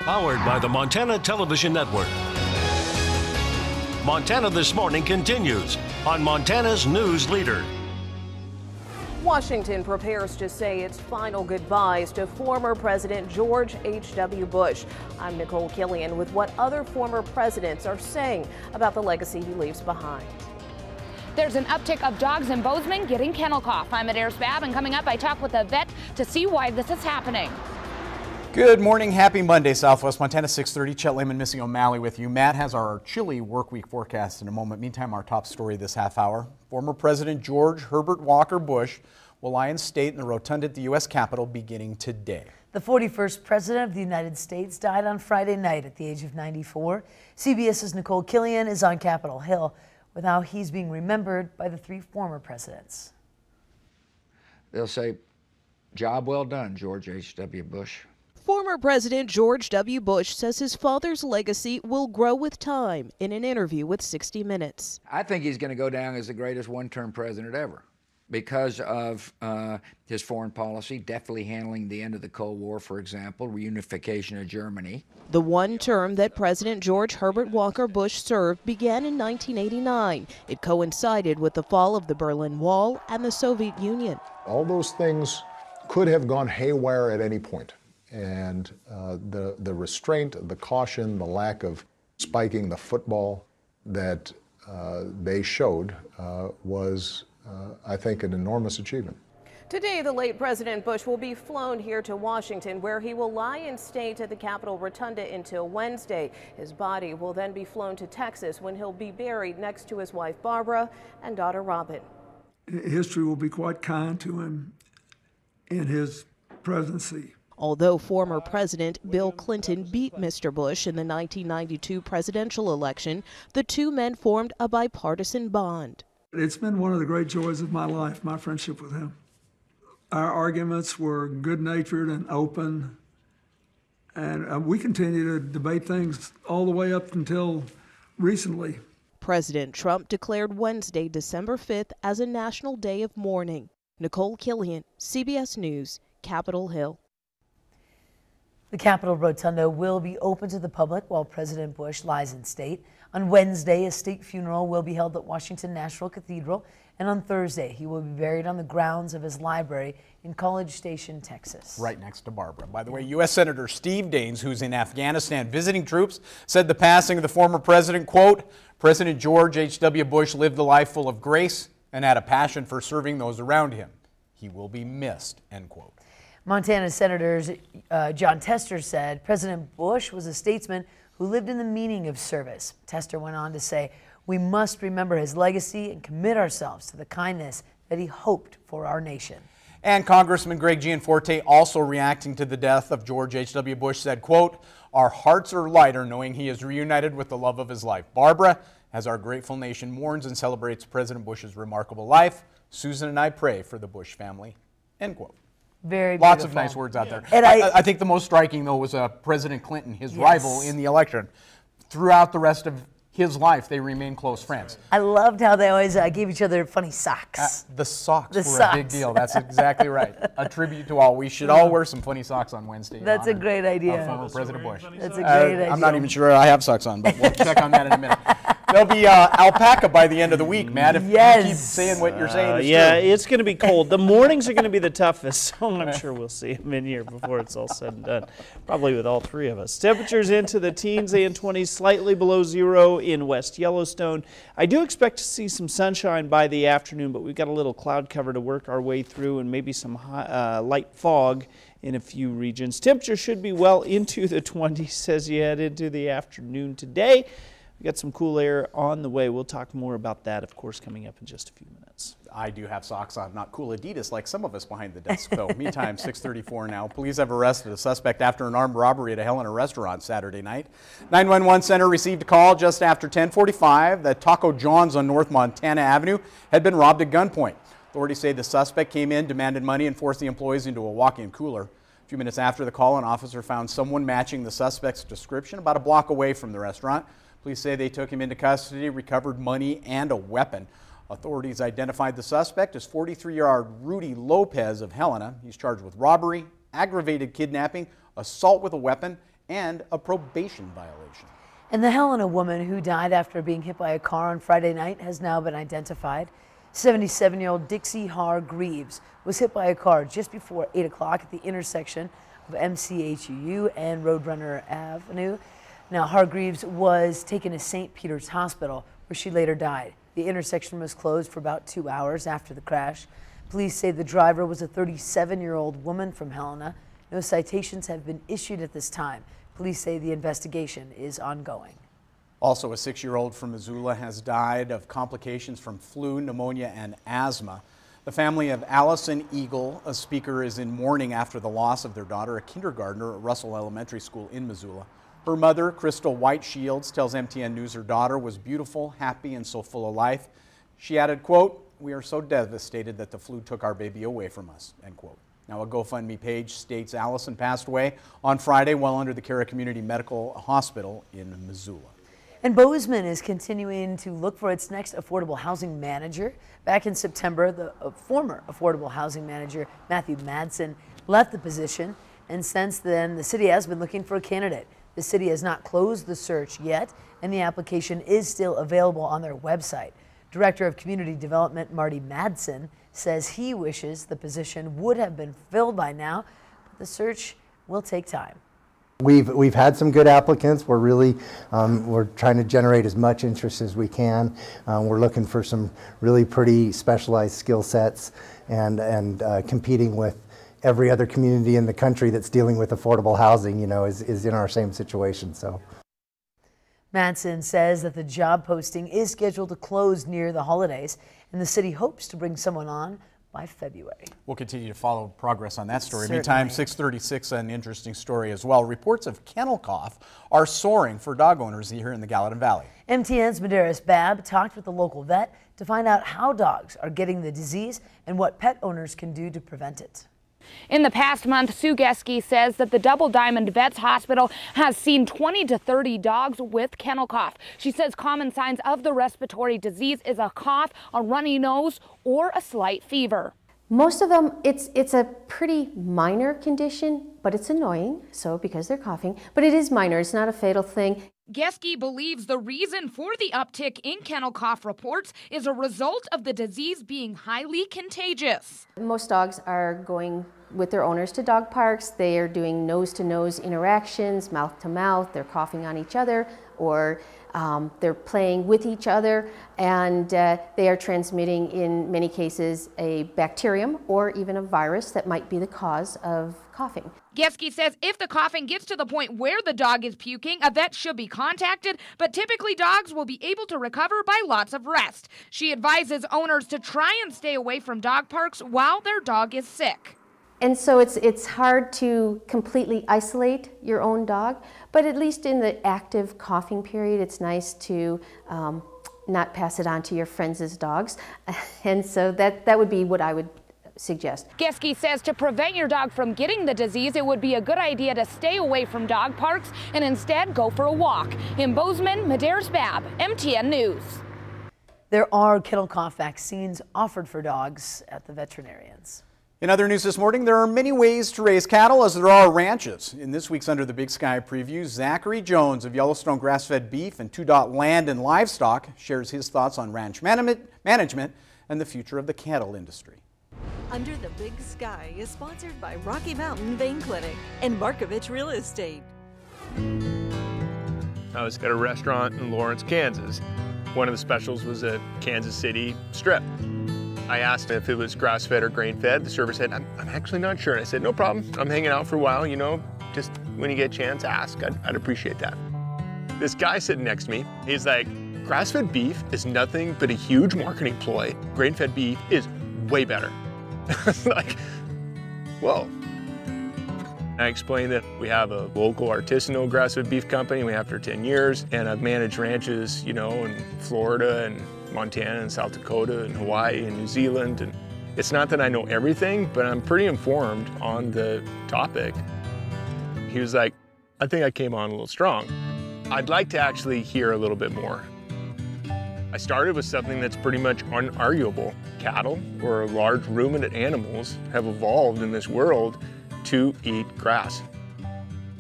Powered by the Montana Television Network. Montana This Morning continues on Montana's News Leader. Washington prepares to say its final goodbyes to former President George H.W. Bush. I'm Nicole Killian with what other former presidents are saying about the legacy he leaves behind. There's an uptick of dogs in Bozeman getting kennel cough. I'm Adair Spab, and coming up, I talk with a vet to see why this is happening. Good morning. Happy Monday, Southwest Montana. 6:30. Chet Lehman, Missing O'Malley with you. Matt has our chilly work week forecast in a moment. Meantime, our top story this half hour. Former President George Herbert Walker Bush will lie in state in the rotunda at the U.S. Capitol beginning today. The 41st President of the United States died on Friday night at the age of 94. CBS's Nicole Killian is on Capitol Hill with how he's being remembered by the three former presidents. They'll say, "Job well done, George H.W. Bush." Former President George W. Bush says his father's legacy will grow with time in an interview with 60 Minutes. I think he's going to go down as the greatest one-term president ever because of his foreign policy, deftly handling the end of the Cold War, for example, reunification of Germany. The one term that President George Herbert Walker Bush served began in 1989. It coincided with the fall of the Berlin Wall and the Soviet Union. All those things could have gone haywire at any point. And the restraint, the caution, the lack of spiking the football that they showed was, I think, an enormous achievement. Today, the late President Bush will be flown here to Washington, where he will lie in state at the Capitol Rotunda until Wednesday. His body will then be flown to Texas, when he'll be buried next to his wife Barbara and daughter Robin. History will be quite kind to him in his presidency. Although former President Bill Clinton beat Mr. Bush in the 1992 presidential election, the two men formed a bipartisan bond. It's been one of the great joys of my life, my friendship with him. Our arguments were good-natured and open, and we continue to debate things all the way up until recently. President Trump declared Wednesday, December 5th, as a national day of mourning. Nicole Killian, CBS News, Capitol Hill. The Capitol Rotunda will be open to the public while President Bush lies in state. On Wednesday, a state funeral will be held at Washington National Cathedral, and on Thursday, he will be buried on the grounds of his library in College Station, Texas. Right next to Barbara. By the way, U.S. Senator Steve Daines, who's in Afghanistan visiting troops, said the passing of the former president, quote, "President George H.W. Bush lived a life full of grace and had a passion for serving those around him. He will be missed," end quote. Montana Senators Jon Tester said President Bush was a statesman who lived in the meaning of service. Tester went on to say, "We must remember his legacy and commit ourselves to the kindness that he hoped for our nation." And Congressman Greg Gianforte, also reacting to the death of George H.W. Bush, said, quote, "Our hearts are lighter knowing he is reunited with the love of his life. Barbara, as our grateful nation mourns and celebrates President Bush's remarkable life, Susan and I pray for the Bush family," end quote. Very Lots beautiful. of nice words out there. And I think the most striking, though, was President Clinton, his rival in the election. Throughout the rest of his life, they remained close friends. I loved how they always gave each other funny socks. The socks were a big deal. That's exactly right. A tribute to all. We should all wear some funny socks on Wednesday. That's a great idea. Former President Bush. That's a great idea. I'm not even sure I have socks on, but we'll check on that in a minute. There'll be alpaca by the end of the week, Matt, if you keep saying what you're saying. Yeah, it's going to be cold. The mornings are going to be the toughest, so I'm sure we'll see them in here before it's all said and done, probably with all three of us. Temperatures into the teens and 20s, slightly below zero in West Yellowstone. I do expect to see some sunshine by the afternoon, but we've got a little cloud cover to work our way through and maybe some light fog in a few regions. Temperature should be well into the 20s as you head into the afternoon today. We got some cool air on the way. We'll talk more about that, of course, coming up in just a few minutes. I do have socks on, not cool Adidas like some of us behind the desk, though. Meantime, 6:34 now. Police have arrested a suspect after an armed robbery at a Helena restaurant Saturday night. 911 center received a call just after 10:45 that Taco John's on North Montana Avenue had been robbed at gunpoint. Authorities say the suspect came in, demanded money, and forced the employees into a walk-in cooler. A few minutes after the call, an officer found someone matching the suspect's description about a block away from the restaurant. Police say they took him into custody, recovered money and a weapon. Authorities identified the suspect as 43-year-old Rudy Lopez of Helena. He's charged with robbery, aggravated kidnapping, assault with a weapon, and a probation violation. And the Helena woman who died after being hit by a car on Friday night has now been identified. 77-year-old Dixie Hargreaves was hit by a car just before 8 o'clock at the intersection of MCHUU and Roadrunner Avenue. Now, Hargreaves was taken to St. Peter's Hospital, where she later died. The intersection was closed for about 2 hours after the crash. Police say the driver was a 37-year-old woman from Helena. No citations have been issued at this time. Police say the investigation is ongoing. Also, a 6-year-old from Missoula has died of complications from flu, pneumonia, and asthma. The family of Allison Eagle, a speaker, is in mourning after the loss of their daughter, a kindergartner at Russell Elementary School in Missoula. Her mother, Crystal White Shields, tells MTN News her daughter was beautiful, happy, and so full of life. She added, quote, "We are so devastated that the flu took our baby away from us," end quote. Now, a GoFundMe page states Allison passed away on Friday while under the care of Community Medical Hospital in Missoula. And Bozeman is continuing to look for its next affordable housing manager. Back in September, the former affordable housing manager, Matthew Madsen, left the position. And since then, the city has been looking for a candidate. The city has not closed the search yet, and the application is still available on their website. Director of Community Development, Marty Madsen, says he wishes the position would have been filled by now, but the search will take time. We've had some good applicants. We're really we're trying to generate as much interest as we can. We're looking for some really pretty specialized skill sets and competing with every other community in the country that's dealing with affordable housing, you know, is in our same situation. So Madsen says that the job posting is scheduled to close near the holidays, and the city hopes to bring someone on by February. We'll continue to follow progress on that story. Certainly. Meantime, 6:36, an interesting story as well. Reports of kennel cough are soaring for dog owners here in the Gallatin Valley. MTN's Medeiros Babb talked with the local vet to find out how dogs are getting the disease and what pet owners can do to prevent it. In the past month, Sue Geske says that the Double Diamond Vets Hospital has seen 20 to 30 dogs with kennel cough. She says common signs of the respiratory disease is a cough, a runny nose, or a slight fever. Most of them, it's a pretty minor condition, but it's annoying, so because they're coughing, but it is minor, it's not a fatal thing. Geske believes the reason for the uptick in kennel cough reports is a result of the disease being highly contagious. Most dogs are going with their owners to dog parks. They are doing nose-to-nose interactions, mouth-to-mouth. They're coughing on each other, or they're playing with each other, and they are transmitting, in many cases, a bacterium or even a virus that might be the cause of coughing. Geske says if the coughing gets to the point where the dog is puking, a vet should be contacted, but typically dogs will be able to recover by lots of rest. She advises owners to try and stay away from dog parks while their dog is sick. And so it's hard to completely isolate your own dog, but at least in the active coughing period, it's nice to not pass it on to your friends' dogs. And so that would be what I would suggest. Geske says to prevent your dog from getting the disease, it would be a good idea to stay away from dog parks and instead go for a walk. In Bozeman, Medeiros Babb, MTN News. There are kennel cough vaccines offered for dogs at the veterinarians. In other news this morning, there are many ways to raise cattle as there are ranches. In this week's Under the Big Sky preview, Zachary Jones of Yellowstone Grass-Fed Beef and 2 Dot Land and Livestock shares his thoughts on ranch management and the future of the cattle industry. Under the Big Sky is sponsored by Rocky Mountain Vein Clinic and Markovich Real Estate. I was at a restaurant in Lawrence, Kansas. One of the specials was a Kansas City strip. I asked if it was grass-fed or grain-fed. The server said, I'm actually not sure. And I said, no problem. I'm hanging out for a while, you know, just when you get a chance, ask. I'd appreciate that. This guy sitting next to me, he's like, grass-fed beef is nothing but a huge marketing ploy. Grain-fed beef is way better. Like, whoa. I explained that we have a local artisanal grass-fed beef company we have for 10 years, and I've managed ranches, you know, in Florida and Montana and South Dakota and Hawaii and New Zealand. And it's not that I know everything, but I'm pretty informed on the topic. He was like, I think I came on a little strong. I'd like to actually hear a little bit more. I started with something that's pretty much unarguable. Cattle, or large ruminant animals, have evolved in this world to eat grass.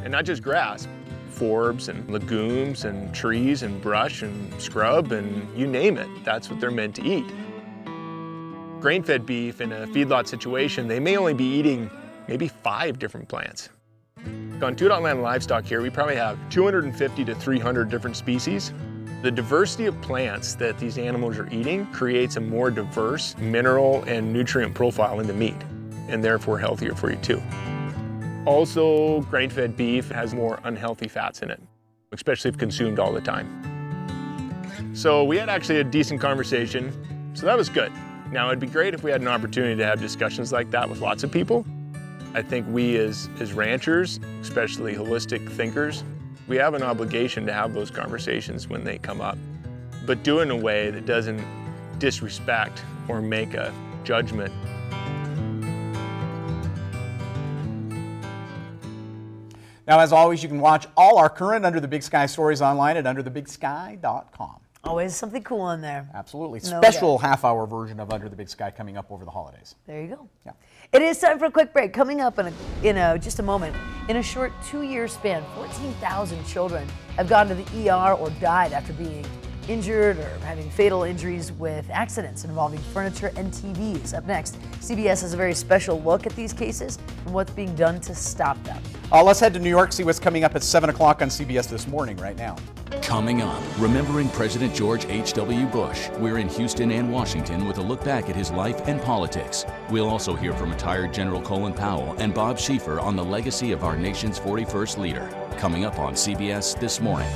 And not just grass, forbs and legumes and trees and brush and scrub and you name it. That's what they're meant to eat. Grain-fed beef in a feedlot situation, they may only be eating maybe 5 different plants. On Two Dot Land Livestock here, we probably have 250 to 300 different species. The diversity of plants that these animals are eating creates a more diverse mineral and nutrient profile in the meat, and therefore healthier for you too. Also, grain-fed beef has more unhealthy fats in it, especially if consumed all the time. So we had actually a decent conversation, so that was good. Now it'd be great if we had an opportunity to have discussions like that with lots of people. I think we as ranchers, especially holistic thinkers, we have an obligation to have those conversations when they come up, but do it in a way that doesn't disrespect or make a judgment. Now, as always, you can watch all our current Under the Big Sky stories online at underthebigsky.com. Always something cool on there. Absolutely. No Special doubt. half-hour version of Under the Big Sky coming up over the holidays. There you go. Yeah. It is time for a quick break. Coming up in just a moment. In a short 2-year span, 14,000 children have gone to the ER or died after being injured or having fatal injuries with accidents involving furniture and TVs. Up next, CBS has a very special look at these cases and what's being done to stop them. Let's head to New York, see what's coming up at 7 o'clock on CBS This Morning right now. Coming up, remembering President George H.W. Bush. We're in Houston and Washington with a look back at his life and politics. We'll also hear from retired General Colin Powell and Bob Schieffer on the legacy of our nation's 41st leader. Coming up on CBS This Morning.